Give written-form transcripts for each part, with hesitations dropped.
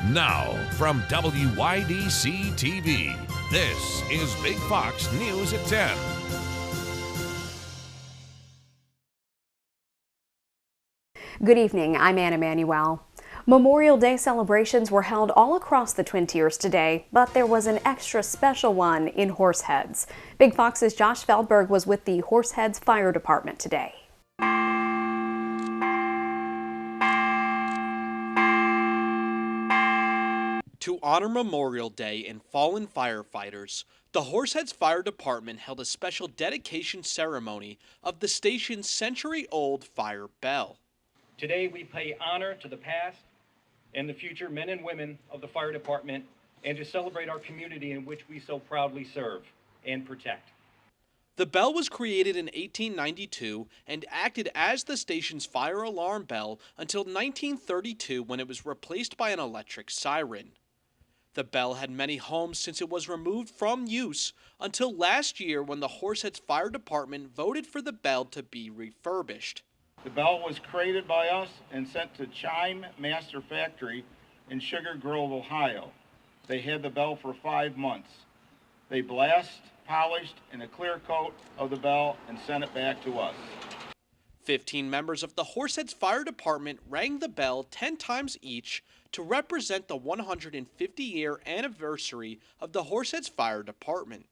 Now, from WYDC TV, this is Big Fox News at 10. Good evening, I'm Anna Manuel. Memorial Day celebrations were held all across the Twin Tiers today, but there was an extra special one in Horseheads. Big Fox's Josh Feldberg was with the Horseheads Fire Department today. To honor Memorial Day and fallen firefighters, the Horseheads Fire Department held a special dedication ceremony of the station's century-old fire bell. Today we pay honor to the past and the future men and women of the fire department and to celebrate our community in which we so proudly serve and protect. The bell was created in 1892 and acted as the station's fire alarm bell until 1932 when it was replaced by an electric siren. The bell had many homes since it was removed from use until last year when the Horseheads Fire Department voted for the bell to be refurbished. The bell was created by us and sent to Chime Master Factory in Sugar Grove, Ohio. They had the bell for 5 months. They blasted, polished, and a clear coat of the bell and sent it back to us. 15 members of the Horseheads Fire Department rang the bell 10 times each to represent the 150-year anniversary of the Horseheads Fire Department.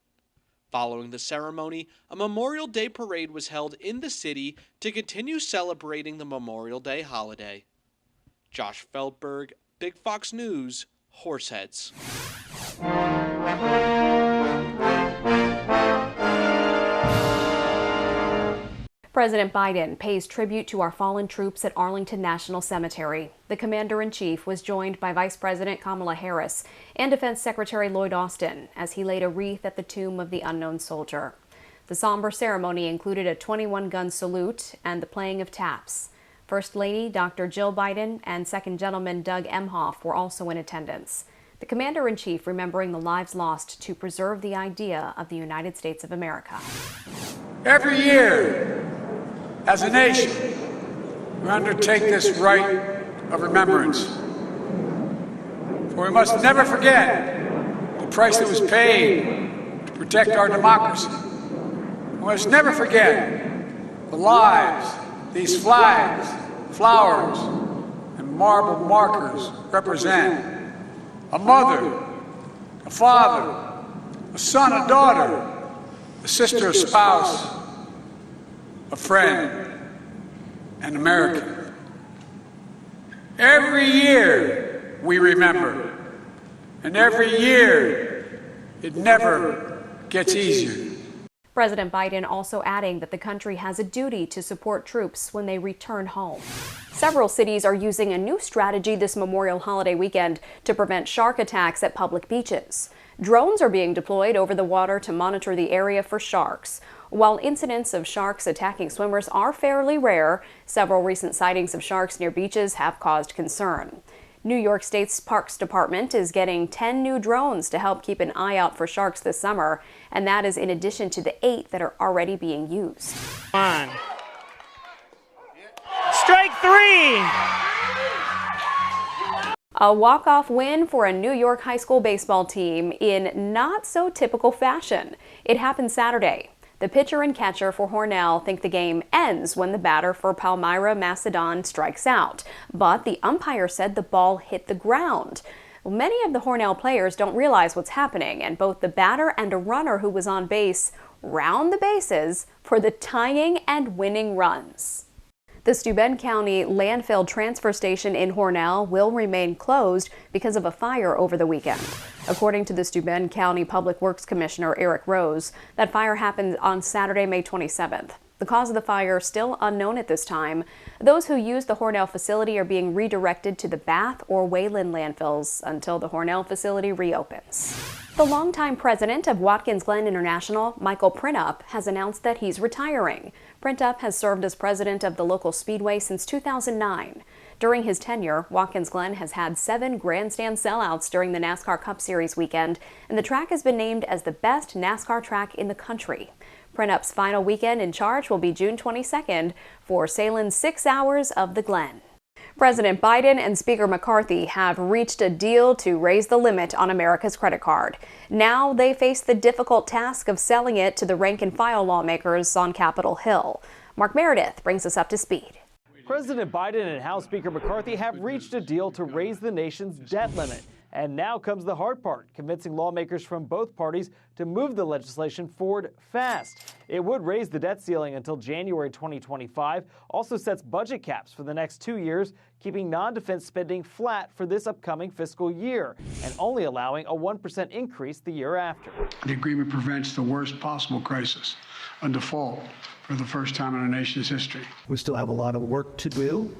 Following the ceremony, a Memorial Day parade was held in the city to continue celebrating the Memorial Day holiday. Josh Feldberg, Big Fox News, Horseheads. President Biden pays tribute to our fallen troops at Arlington National Cemetery. The commander-in-chief was joined by Vice President Kamala Harris and Defense Secretary Lloyd Austin as he laid a wreath at the tomb of the unknown soldier. The somber ceremony included a 21-gun salute and the playing of taps. First Lady Dr. Jill Biden and Second Gentleman Doug Emhoff were also in attendance. The commander-in-chief remembering the lives lost to preserve the idea of the United States of America. Every year, as a nation, we undertake this rite of remembrance. For we must never forget the price that was paid to protect our democracy. We must never forget the lives these flags, flowers, and marble markers represent. A mother, a father, a son, a daughter, a sister, a spouse, a friend, an American. Every year we remember, and every year it never gets easier. President Biden also adding that the country has a duty to support troops when they return home. Several cities are using a new strategy this Memorial holiday weekend to prevent shark attacks at public beaches. Drones are being deployed over the water to monitor the area for sharks. While incidents of sharks attacking swimmers are fairly rare, several recent sightings of sharks near beaches have caused concern. New York State's Parks Department is getting 10 new drones to help keep an eye out for sharks this summer, and that is in addition to the 8 that are already being used. On. Strike 3! A walk-off win for a New York high school baseball team in not so typical fashion. It happened Saturday. The pitcher and catcher for Hornell think the game ends when the batter for Palmyra Macedon strikes out, but the umpire said the ball hit the ground. Well, many of the Hornell players don't realize what's happening, and both the batter and a runner who was on base round the bases for the tying and winning runs. The Steuben County landfill transfer station in Hornell will remain closed because of a fire over the weekend. According to the Steuben County Public Works Commissioner Eric Rose, that fire happened on Saturday, May 27th. The cause of the fire still unknown at this time. Those who use the Hornell facility are being redirected to the Bath or Wayland landfills until the Hornell facility reopens. The longtime president of Watkins Glen International, Michael Printup, has announced that he's retiring. Printup has served as president of the local speedway since 2009. During his tenure, Watkins Glen has had 7 grandstand sellouts during the NASCAR Cup Series weekend, and the track has been named as the best NASCAR track in the country. Printup's final weekend in charge will be June 22nd for Salen's 6 Hours of the Glen. President Biden and Speaker McCarthy have reached a deal to raise the limit on America's credit card. Now they face the difficult task of selling it to the rank-and-file lawmakers on Capitol Hill. Mark Meredith brings us up to speed. President Biden and House Speaker McCarthy have reached a deal to raise the nation's debt limit. And now comes the hard part, convincing lawmakers from both parties to move the legislation forward fast. It would raise the debt ceiling until January 2025, also sets budget caps for the next 2 years, keeping non-defense spending flat for this upcoming fiscal year, and only allowing a 1% increase the year after. The agreement prevents the worst possible crisis, a default, for the first time in our nation's history. We still have a lot of work to do,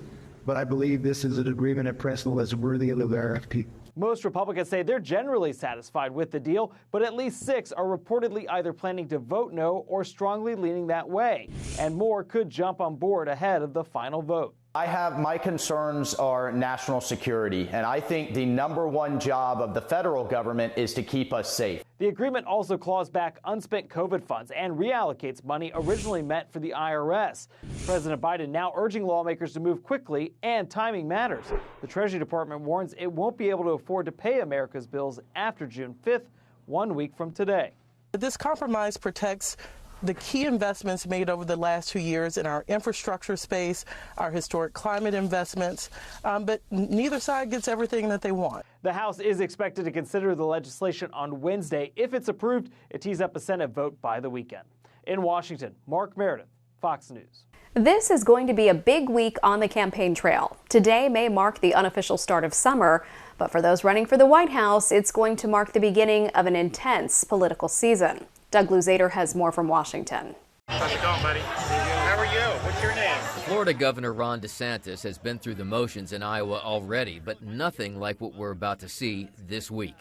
but I believe this is an agreement in principle that's worthy of the American people. Most Republicans say they're generally satisfied with the deal, but at least 6 are reportedly either planning to vote no or strongly leaning that way. And more could jump on board ahead of the final vote. My concerns are national security, and I think the #1 job of the federal government is to keep us safe. The agreement also claws back unspent COVID funds and reallocates money originally meant for the IRS. President Biden now urging lawmakers to move quickly, and timing matters. The Treasury Department warns it won't be able to afford to pay America's bills after June 5th, 1 week from today. This compromise protects the key investments made over the last 2 years in our infrastructure space, our historic climate investments, but neither side gets everything that they want. The House is expected to consider the legislation on Wednesday. If it's approved, it tees up a Senate vote by the weekend. In Washington, Mark Meredith, Fox News. This is going to be a big week on the campaign trail. Today may mark the unofficial start of summer, but for those running for the White House, it's going to mark the beginning of an intense political season. Doug Luzader has more from Washington. How's it going, buddy? How are you? What's your name? Florida Governor Ron DeSantis has been through the motions in Iowa already, but nothing like what we're about to see this week.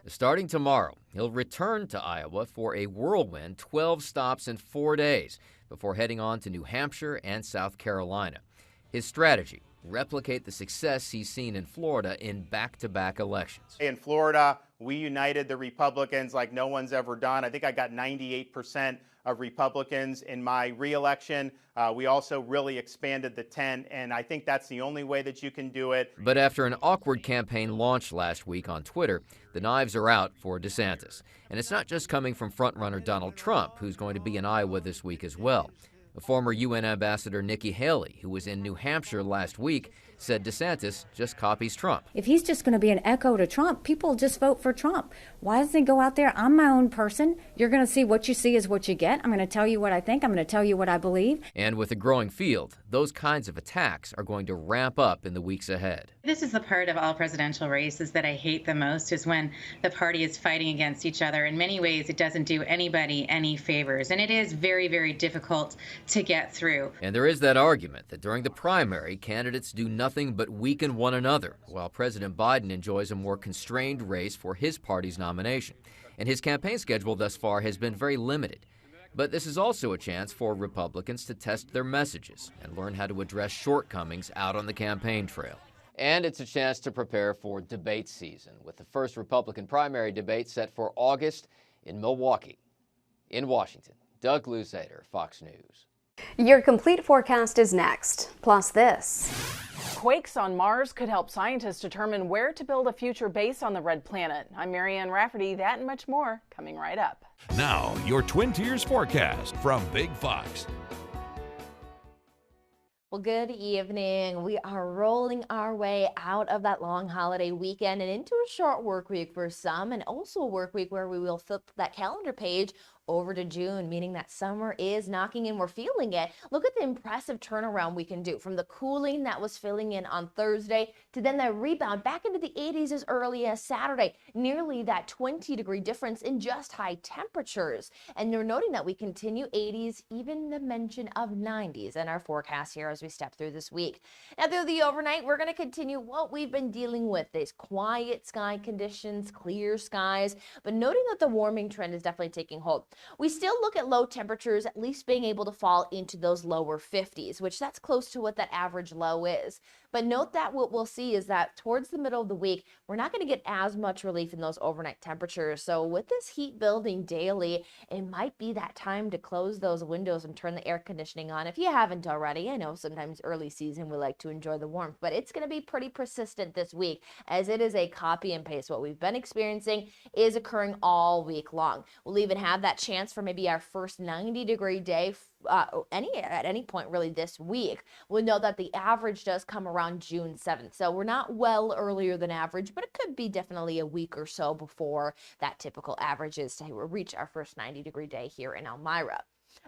Starting tomorrow, he'll return to Iowa for a whirlwind 12 stops in 4 days before heading on to New Hampshire and South Carolina. His strategy, replicate the success he's seen in Florida in back-to-back elections. In Florida, we united the Republicans like no one's ever done. I think I got 98% of Republicans in my re-election. We also really expanded the tent, and I think that's the only way that you can do it. But after an awkward campaign launch last week on Twitter, the knives are out for DeSantis. And it's not just coming from frontrunner Donald Trump, who's going to be in Iowa this week as well. Former UN Ambassador Nikki Haley, who was in New Hampshire last week, said DeSantis just copies Trump. If he's just going to be an echo to Trump, people just vote for Trump. Why doesn't he go out there? I'm my own person. You're going to see what you see is what you get. I'm going to tell you what I think. I'm going to tell you what I believe. And with a growing field, those kinds of attacks are going to ramp up in the weeks ahead. This is the part of all presidential races that I hate the most, is when the party is fighting against each other. In many ways, it doesn't do anybody any favors, and it is very, very difficult to get through. And there is that argument that during the primary, candidates do nothing but weaken one another, while President Biden enjoys a more constrained race for his party's nomination. And his campaign schedule thus far has been very limited. But this is also a chance for Republicans to test their messages and learn how to address shortcomings out on the campaign trail. And it's a chance to prepare for debate season, with the first Republican primary debate set for August in Milwaukee. In Washington, Doug Luzader, Fox News. Your complete forecast is next. Plus this. Quakes on Mars could help scientists determine where to build a future base on the red planet. I'm Marianne Rafferty. That and much more coming right up. Now, your Twin Tiers forecast from Big Fox. Well, good evening. We are rolling our way out of that long holiday weekend and into a short work week for some, and also a work week where we will flip that calendar page over to June, meaning that summer is knocking in. We're feeling it. Look at the impressive turnaround we can do from the cooling that was filling in on Thursday to then the rebound back into the 80s as early as Saturday. Nearly that 20-degree difference in just high temperatures. And you're noting that we continue 80s, even the mention of 90s in our forecast here as we step through this week. Now, through the overnight, we're going to continue what we've been dealing with, these quiet sky conditions, clear skies, but noting that the warming trend is definitely taking hold. We still look at low temperatures at least being able to fall into those lower 50s, which that's close to what that average low is. But note that what we'll see is that towards the middle of the week, we're not going to get as much relief in those overnight temperatures. So with this heat building daily, it might be that time to close those windows and turn the air conditioning on if you haven't already. I know sometimes early season we like to enjoy the warmth, but it's going to be pretty persistent this week, as it is a copy and paste. What we've been experiencing is occurring all week long. We'll even have that chance for maybe our first 90-degree day at any point really this week. We'll know that the average does come around June 7th. So we're not well earlier than average, but it could be definitely a week or so before that typical average is to reach our first 90-degree day here in Elmira.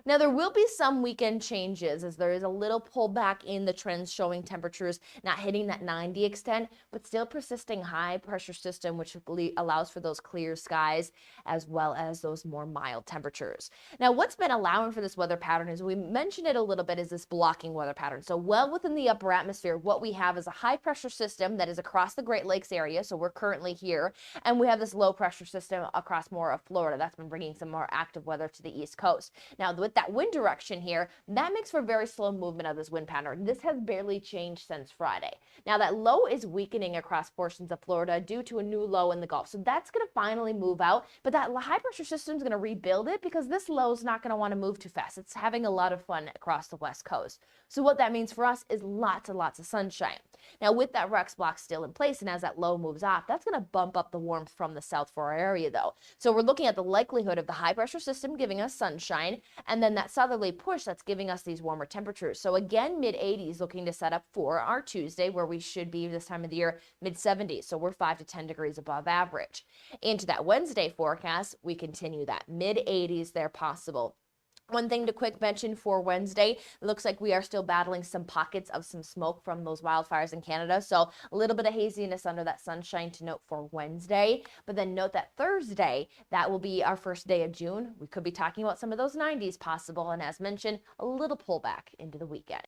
Now, there will be some weekend changes as there is a little pullback in the trends showing temperatures not hitting that 90 extent, but still persisting high pressure system, which allows for those clear skies as well as those more mild temperatures. Now, what's been allowing for this weather pattern, as we mentioned it a little bit, is this blocking weather pattern. So well within the upper atmosphere, what we have is a high pressure system that is across the Great Lakes area. So we're currently here, and we have this low pressure system across more of Florida. That's been bringing some more active weather to the East Coast. Now, with that wind direction here, that makes for very slow movement of this wind pattern. This has barely changed since Friday. Now, that low is weakening across portions of Florida due to a new low in the Gulf. So that's going to finally move out, but that high pressure system is going to rebuild it because this low is not going to want to move too fast. It's having a lot of fun across the West Coast. So what that means for us is lots and lots of sunshine. Now, with that Rex block still in place, and as that low moves off, that's going to bump up the warmth from the south for our area, though. So we're looking at the likelihood of the high pressure system giving us sunshine, and then that southerly push that's giving us these warmer temperatures. So again, mid-80s looking to set up for our Tuesday, where we should be this time of the year mid-70s. So we're 5 to 10 degrees above average. Into that Wednesday forecast, we continue that mid-80s there possible. One thing to quick mention for Wednesday, it looks like we are still battling some pockets of some smoke from those wildfires in Canada. So a little bit of haziness under that sunshine to note for Wednesday. But then note that Thursday, that will be our first day of June. We could be talking about some of those 90s possible. And as mentioned, a little pullback into the weekend.